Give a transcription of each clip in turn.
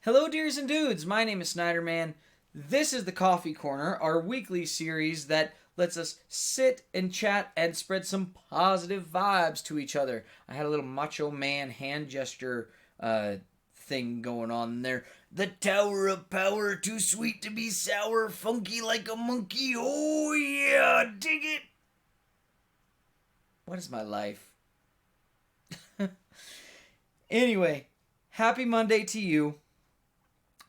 Hello, dears and dudes. My name is Snyderman. This is the Coffee Corner, our weekly series that lets us sit and chat and spread some positive vibes to each other. I had a little macho man hand gesture thing going on there. The Tower of Power, too sweet to be sour, funky like a monkey. Oh yeah, dig it. What is my life? Anyway, happy Monday to you.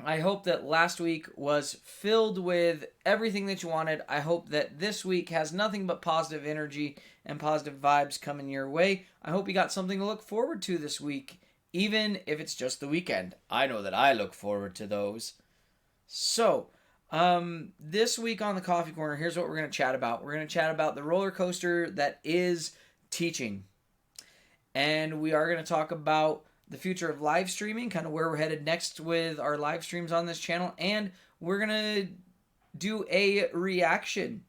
I hope that last week was filled with everything that you wanted. I hope that this week has nothing but positive energy and positive vibes coming your way. I hope you got something to look forward to this week, even if it's just the weekend. I know that I look forward to those. So, this week on the Coffee Corner, here's what we're going to chat about. We're going to chat about the roller coaster that is teaching. And we are going to talk about the future of live streaming, kind of where we're headed next with our live streams on this channel, and we're gonna do a reaction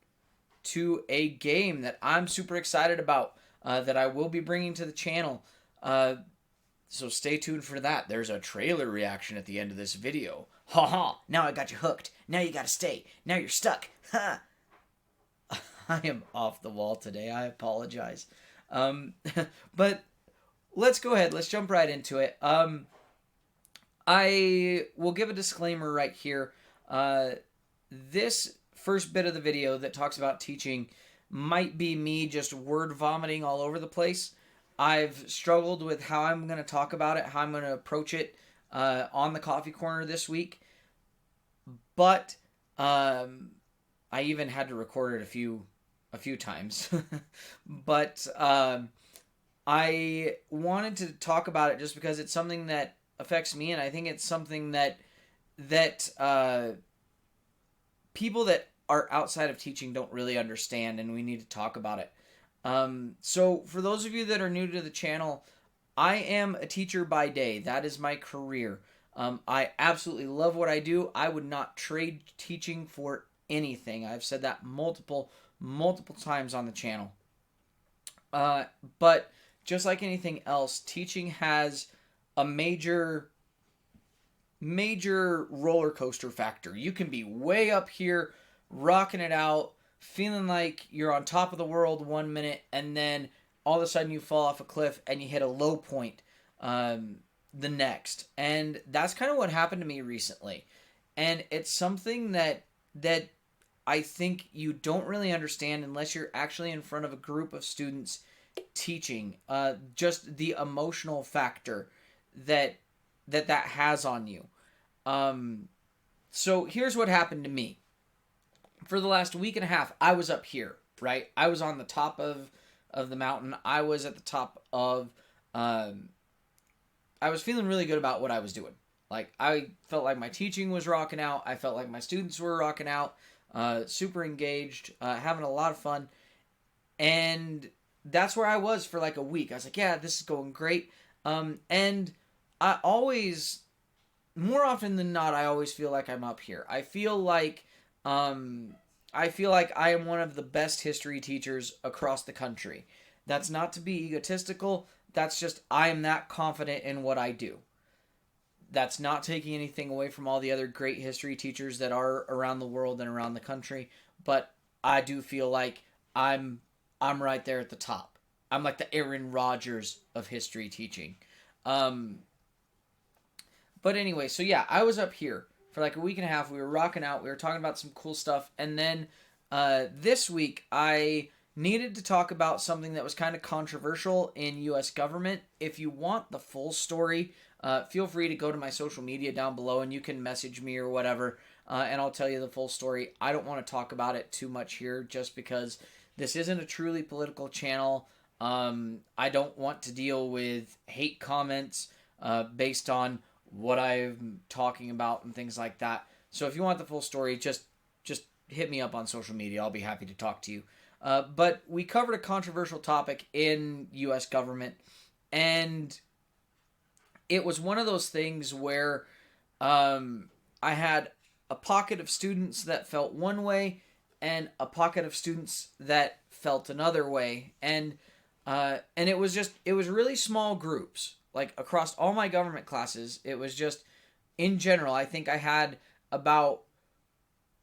to a game that I'm super excited about that I will be bringing to the channel. So stay tuned for that. There's a trailer reaction at the end of this video. Ha ha! Now I got you hooked. Now you gotta stay. Now you're stuck. Ha! I am off the wall today. I apologize. But let's go ahead. Let's jump right into it. I will give a disclaimer right here. This first bit of the video that talks about teaching might be me just word vomiting all over the place. I've struggled with how I'm going to talk about it, how I'm going to approach it on the Coffee Corner this week. But I even had to record it a few times. But I wanted to talk about it just because it's something that affects me, and I think it's something that people that are outside of teaching don't really understand, and we need to talk about it. So for those of you that are new to the channel, I am a teacher by day. That is my career. I absolutely love what I do. I would not trade teaching for anything. I've said that multiple times on the channel. But just like anything else, teaching has a major roller coaster factor. You can be way up here, rocking it out, feeling like you're on top of the world 1 minute, and then all of a sudden you fall off a cliff and you hit a low point the next. And that's kind of what happened to me recently. And it's something that I think you don't really understand unless you're actually in front of a group of students teaching, just the emotional factor that has on you. So here's what happened to me. For the last week and a half, I was up here, right? I was on the top of the mountain. I was at the top of, I was feeling really good about what I was doing. Like, I felt like my teaching was rocking out. I felt like my students were rocking out, super engaged, having a lot of fun. And that's where I was for like a week. I was like, yeah, this is going great. And I always, more often than not, I always feel like I'm up here. I feel like I am one of the best history teachers across the country. That's not to be egotistical. That's just, I am that confident in what I do. That's not taking anything away from all the other great history teachers that are around the world and around the country. But I do feel like I'm right there at the top. I'm like the Aaron Rodgers of history teaching. But anyway, so yeah, I was up here for like a week and a half. We were rocking out. We were talking about some cool stuff. And then this week, I needed to talk about something that was kind of controversial in U.S. government. If you want the full story, feel free to go to my social media down below and you can message me or whatever, and I'll tell you the full story. I don't want to talk about it too much here just because this isn't a truly political channel. I don't want to deal with hate comments based on what I'm talking about and things like that. So if you want the full story, just hit me up on social media. I'll be happy to talk to you. But we covered a controversial topic in U.S. government, and it was one of those things where I had a pocket of students that felt one way and a pocket of students that felt another way. And it was really small groups. Like across all my government classes, it was just in general, I think I had about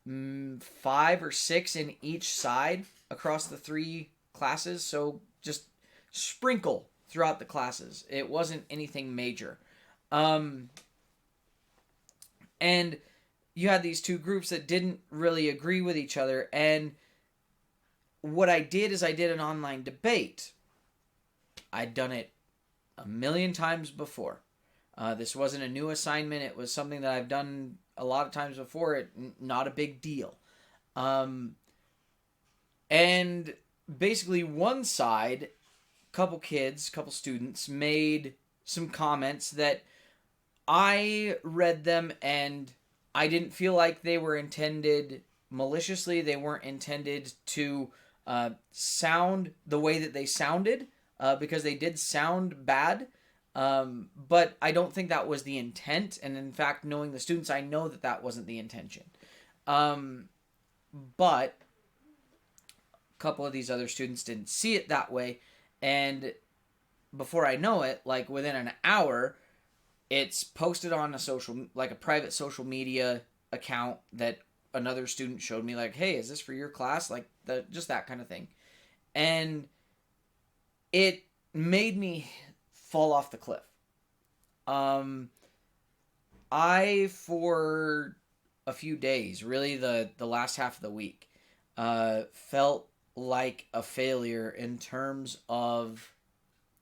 5 or 6 in each side across the 3 classes. So just sprinkle throughout the classes. It wasn't anything major. Um, and you had these 2 groups that didn't really agree with each other. And what I did is I did an online debate. I'd done it a million times before. This wasn't a new assignment. It was something that I've done a lot of times before. Not a big deal. And basically one side, couple students made some comments that I read them and I didn't feel like they were intended maliciously. They weren't intended to sound the way that they sounded, because they did sound bad. But I don't think that was the intent. And in fact, knowing the students, I know that that wasn't the intention. But a couple of these other students didn't see it that way. And before I know it, like within an hour, it's posted on a private social media account that another student showed me, like, hey, is this for your class? Like just that kind of thing. And it made me fall off the cliff. I, for a few days, really the last half of the week, felt like a failure in terms of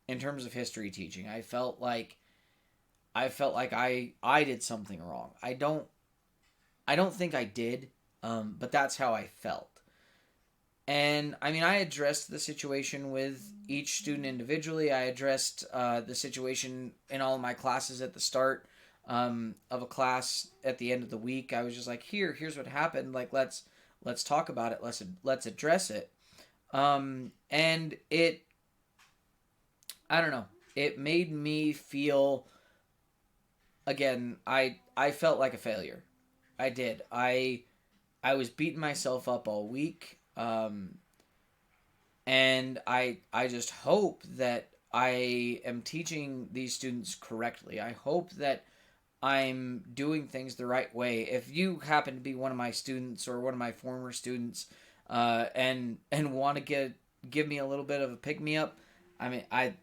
history teaching. I felt like I did something wrong. I don't think I did, but that's how I felt. And I mean, I addressed the situation with each student individually. I addressed the situation in all of my classes at the start of a class. At the end of the week, I was just like, here's what happened. Like, let's talk about it. Let's address it. And it, I don't know. It made me feel, again, I felt like a failure. I did. I was beating myself up all week. And I just hope that I am teaching these students correctly. I hope that I'm doing things the right way. If you happen to be one of my students or one of my former students, and want to give me a little bit of a pick me up, I mean, I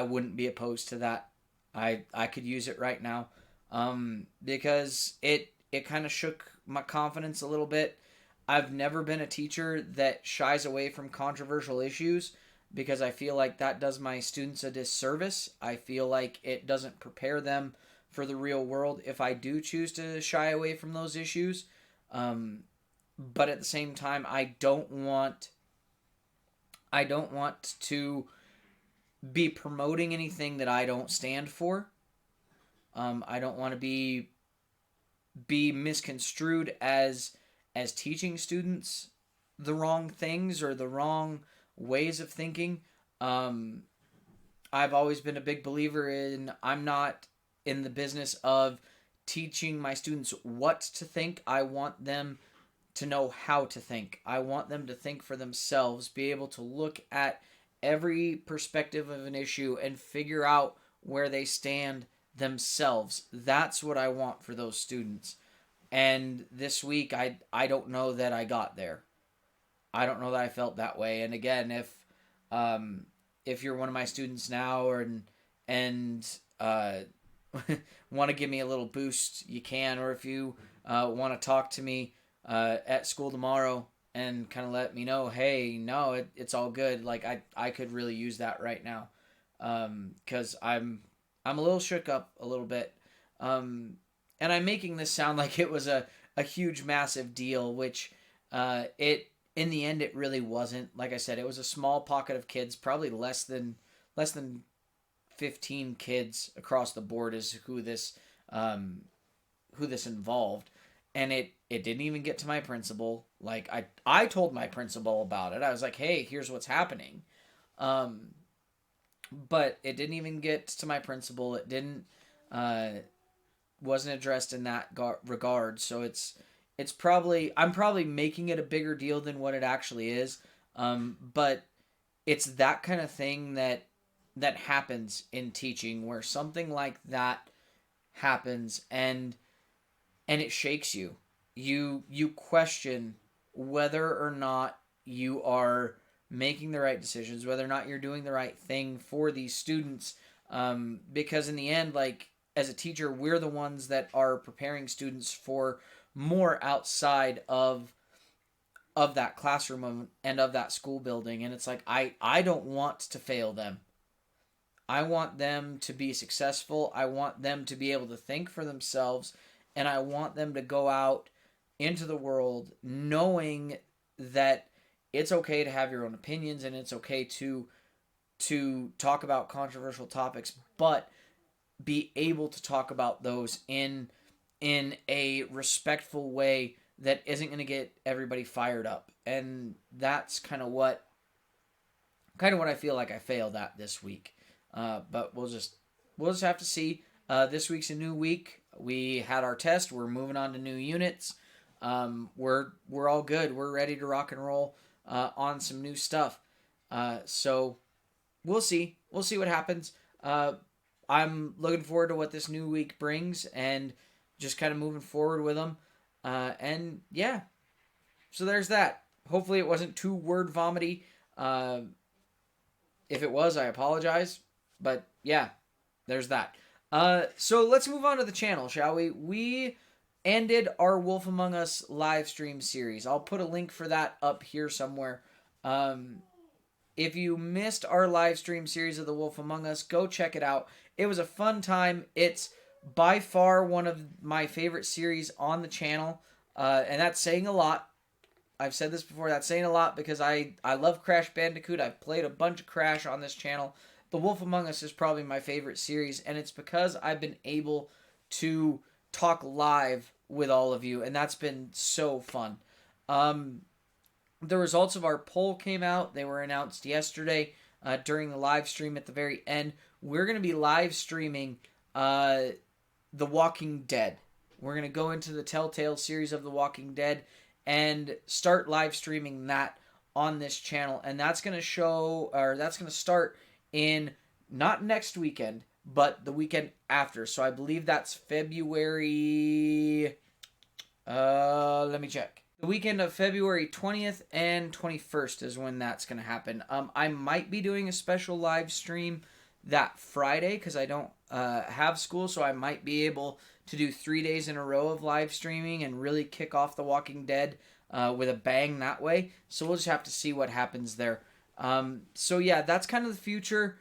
wouldn't be opposed to that. I could use it right now, because it kind of shook my confidence a little bit. I've never been a teacher that shies away from controversial issues, because I feel like that does my students a disservice. I feel like it doesn't prepare them for the real world if I do choose to shy away from those issues. But at the same time, I don't want to be promoting anything that I don't stand for. I don't want to be misconstrued as teaching students the wrong things or the wrong ways of thinking. I've always been a big believer in, I'm not in the business of teaching my students what to think. I want them to know how to think. I want them to think for themselves, be able to look at every perspective of an issue and figure out where they stand themselves. That's what I want for those students. And this week, I don't know that I got there. I don't know that I felt that way. And again, if you're one of my students now, and want to give me a little boost, you can. Or if you want to talk to me at school tomorrow and kind of let me know, hey, no, it's all good. Like I could really use that right now, because I'm a little shook up a little bit. And I'm making this sound like it was a huge, massive deal, which in the end it really wasn't. Like I said, it was a small pocket of kids, probably less than 15 kids across the board is who this involved, and it didn't even get to my principal. Like I told my principal about it. I was like, hey, here's what's happening, but it didn't even get to my principal. It didn't. Wasn't addressed in that regard, so I'm probably making it a bigger deal than what it actually is, but it's that kind of thing that happens in teaching, where something like that happens, and it shakes you. You question whether or not you are making the right decisions, whether or not you're doing the right thing for these students. Because in the end, like, as a teacher, we're the ones that are preparing students for more outside of that classroom and of that school building. And it's like, I don't want to fail them. I want them to be successful. I want them to be able to think for themselves, and I want them to go out into the world knowing that it's okay to have your own opinions, and it's okay to talk about controversial topics, but be able to talk about those in a respectful way that isn't going to get everybody fired up. And that's kind of what I feel like I failed at this week. But we'll just have to see. This week's a new week. We had our test. We're moving on to new units. We're all good. We're ready to rock and roll on some new stuff. So we'll see. We'll see what happens. I'm looking forward to what this new week brings, and just kind of moving forward with them. And yeah, so there's that. Hopefully it wasn't too word vomity. If it was, I apologize. But yeah, there's that. So let's move on to the channel, shall we? We ended our Wolf Among Us live stream series. I'll put a link for that up here somewhere. If you missed our live stream series of the Wolf Among Us, go check it out. It was a fun time. It's by far one of my favorite series on the channel, and that's saying a lot. I've said this before, that's saying a lot, because I love Crash Bandicoot. I've played a bunch of Crash on this channel. The Wolf Among Us is probably my favorite series, and it's because I've been able to talk live with all of you, and that's been so fun. The results of our poll came out. They were announced yesterday during the live stream at the very end. We're going to be live streaming The Walking Dead. We're going to go into the Telltale series of The Walking Dead and start live streaming that on this channel. And that's going to start in not next weekend, but the weekend after. So I believe that's February... let me check. The weekend of February 20th and 21st is when that's going to happen. I might be doing a special live stream that Friday because I don't have school, so I might be able to do 3 days in a row of live streaming and really kick off The Walking Dead with a bang that way. So we'll just have to see what happens there. So yeah, that's kind of the future.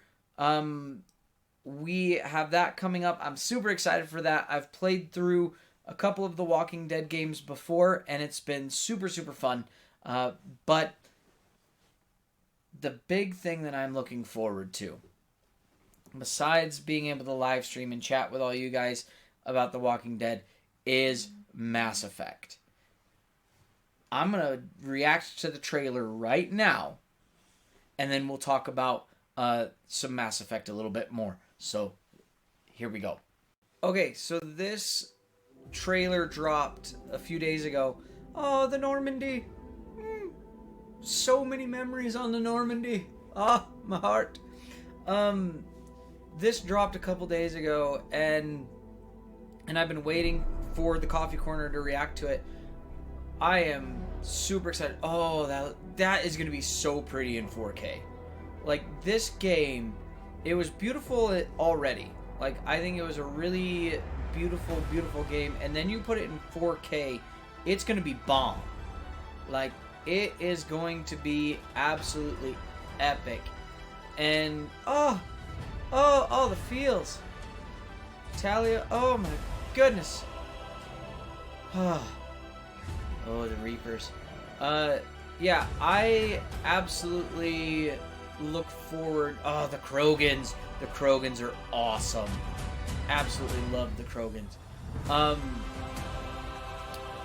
We have that coming up. I'm super excited for that. I've played through a couple of the Walking Dead games before, and it's been super, super fun. But the big thing that I'm looking forward to, besides being able to live stream and chat with all you guys about The Walking Dead, is Mass Effect. I'm going to react to the trailer right now, and then we'll talk about some Mass Effect a little bit more. So, here we go. Okay, so this trailer dropped a few days ago. Oh, the Normandy. So many memories on the Normandy. Ah, my heart. This dropped a couple days ago, and I've been waiting for the Coffee Corner to react to it. I am super excited. Oh, that is going to be so pretty in 4K. Like, this game, it was beautiful already. Like, I think it was a really beautiful, beautiful game. And then you put it in 4K, it's going to be bomb. Like, it is going to be absolutely epic. And, oh, the feels. Talia, oh my goodness. Oh, the Reapers. Yeah, I absolutely look forward. Oh, the Krogans. The Krogans are awesome. Absolutely love the Krogans.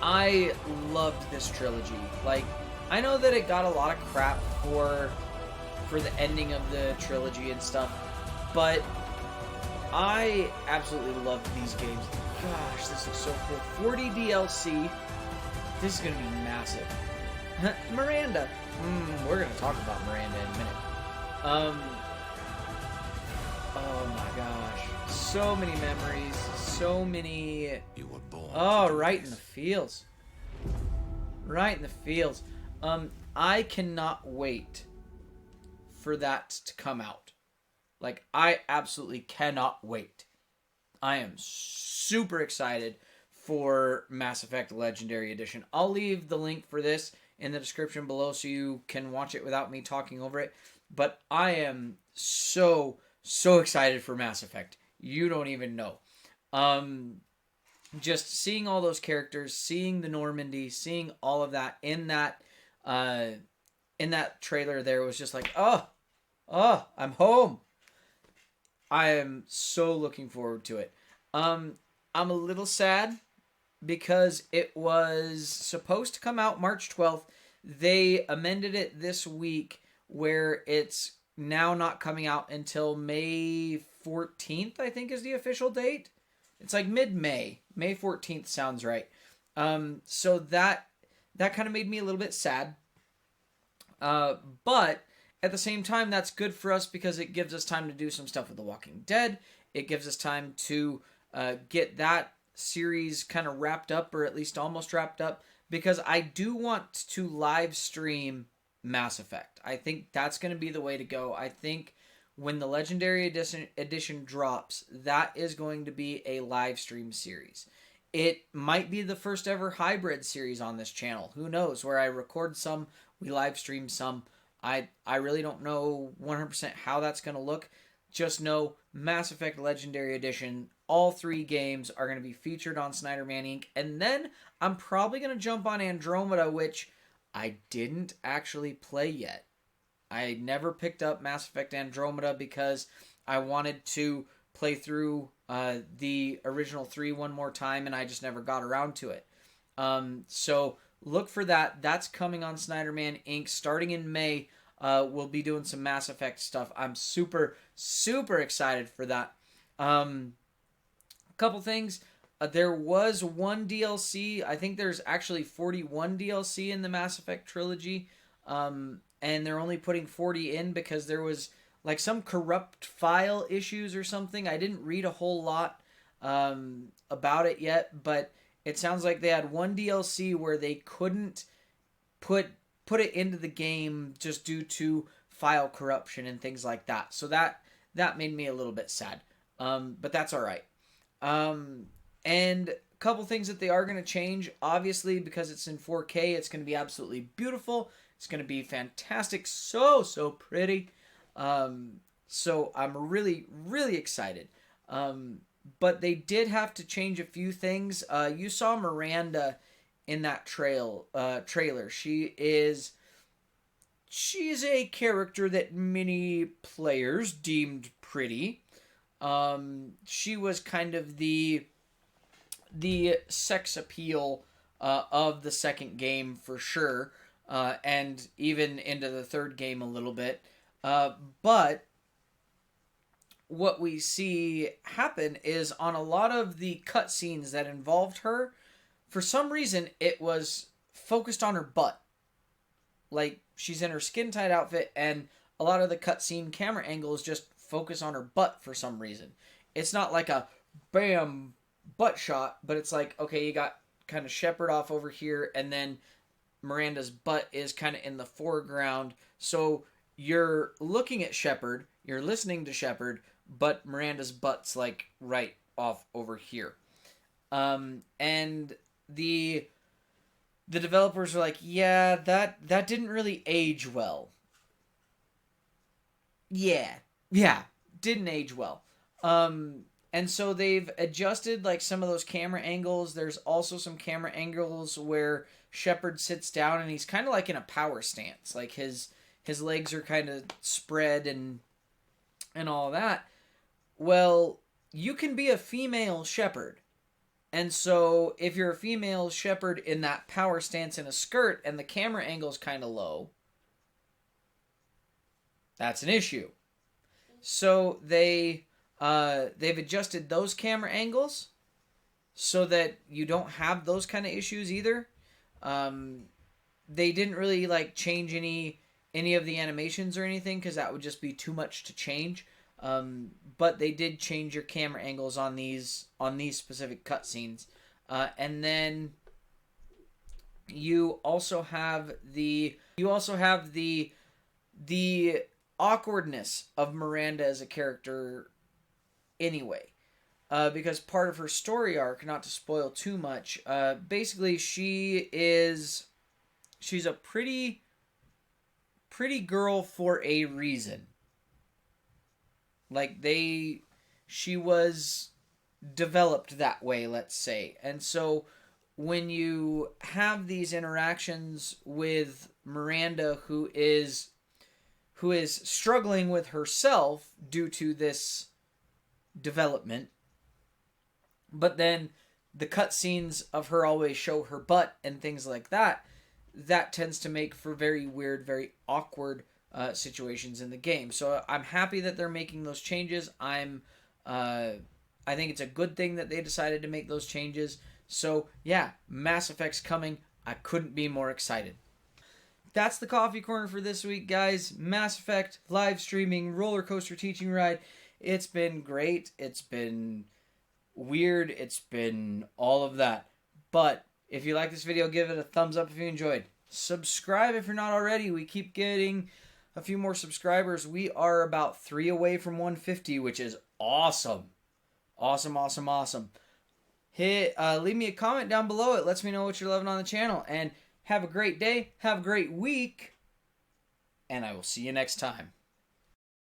I loved this trilogy. Like, I know that it got a lot of crap for the ending of the trilogy and stuff, but I absolutely love these games. Gosh, this is so cool. 40 DLC. This is going to be massive. Miranda. We're going to talk about Miranda in a minute. Oh my gosh. So many memories. So many. You were born. Oh, right in the feels. Right in the feels. I cannot wait for that to come out. Like, I absolutely cannot wait. I am super excited for Mass Effect Legendary Edition. I'll leave the link for this in the description below so you can watch it without me talking over it. But I am so excited for Mass Effect. You don't even know. Just seeing all those characters, seeing the Normandy, seeing all of that uh, in that trailer there was just like, oh, I'm home. I am so looking forward to it. I'm a little sad because it was supposed to come out March 12th. They amended it this week where it's now not coming out until May 14th, I think is the official date. It's like mid-May. May 14th sounds right. So that kind of made me a little bit sad. But at the same time, that's good for us because it gives us time to do some stuff with The Walking Dead. It gives us time to get that series kind of wrapped up, or at least almost wrapped up, because I do want to live stream Mass Effect. I think that's going to be the way to go. I think when the Legendary Edition drops, that is going to be a live stream series. It might be the first ever hybrid series on this channel. Who knows? Where I record some, we live stream some. I really don't know 100% how that's going to look. Just know Mass Effect Legendary Edition, all 3 games are going to be featured on Snyderman Inc. And then I'm probably going to jump on Andromeda, which I didn't actually play yet. I never picked up Mass Effect Andromeda because I wanted to play through the original 3 one more time, and I just never got around to it. So look for that. That's coming on Snyderman Inc. starting in May. We'll be doing some Mass Effect stuff. I'm super excited for that. Couple things. There was one DLC. I think there's actually 41 DLC in the Mass Effect trilogy. And they're only putting 40 in because there was like some corrupt file issues or something. I didn't read a whole lot about it yet, but it sounds like they had one DLC where they couldn't put it into the game just due to file corruption and things like that. So that made me a little bit sad. But that's all right. And a couple things that they are going to change, obviously, because it's in 4K, it's going to be absolutely beautiful. It's going to be fantastic. So pretty. So I'm really excited. But they did have to change a few things. You saw Miranda in that trailer. She's a character that many players deemed pretty. She was kind of the sex appeal of the second game for sure, and even into the third game a little bit. But what we see happen is on a lot of the cutscenes that involved her, for some reason, it was focused on her butt. Like, she's in her skin-tight outfit, and a lot of the cutscene camera angles just focus on her butt for some reason. It's not like a bam butt shot, but it's like, okay, you got kind of Shepard off over here, and then Miranda's butt is kind of in the foreground. So you're looking at Shepard, you're listening to Shepard, but Miranda's butt's like right off over here. And the developers are like, yeah, that didn't really age well. Yeah, didn't age well. And so they've adjusted like some of those camera angles. There's also some camera angles where Shepard sits down and he's kind of like in a power stance. Like his legs are kind of spread and all that. Well, you can be a female Shepard. And so if you're a female Shepard in that power stance in a skirt and the camera angle's kind of low, that's an issue. So they've adjusted those camera angles so that you don't have those kind of issues either. They didn't really like change any of the animations or anything because that would just be too much to change. But they did change your camera angles on these specific cutscenes, and then you also have the awkwardness of Miranda as a character anyway. Because part of her story arc, not to spoil too much, basically she's a pretty girl for a reason. Like she was developed that way, let's say. And so when you have these interactions with Miranda, who is struggling with herself due to this development, but then the cutscenes of her always show her butt and things like that, that tends to make for very weird, very awkward situations in the game. So I'm happy that they're making those changes. I think it's a good thing that they decided to make those changes. So yeah, Mass Effect's coming. I couldn't be more excited. That's the coffee corner for this week, guys. Mass Effect, live streaming, Rollercoaster teaching ride. It's been great. It's been weird. It's been all of that. But if you like this video, give it a thumbs up if you enjoyed. Subscribe if you're not already. We keep getting a few more subscribers. We are about 3 away from 150, which is awesome. Awesome. Leave me a comment down below. It lets me know what you're loving on the channel. And have a great day. Have a great week. And I will see you next time.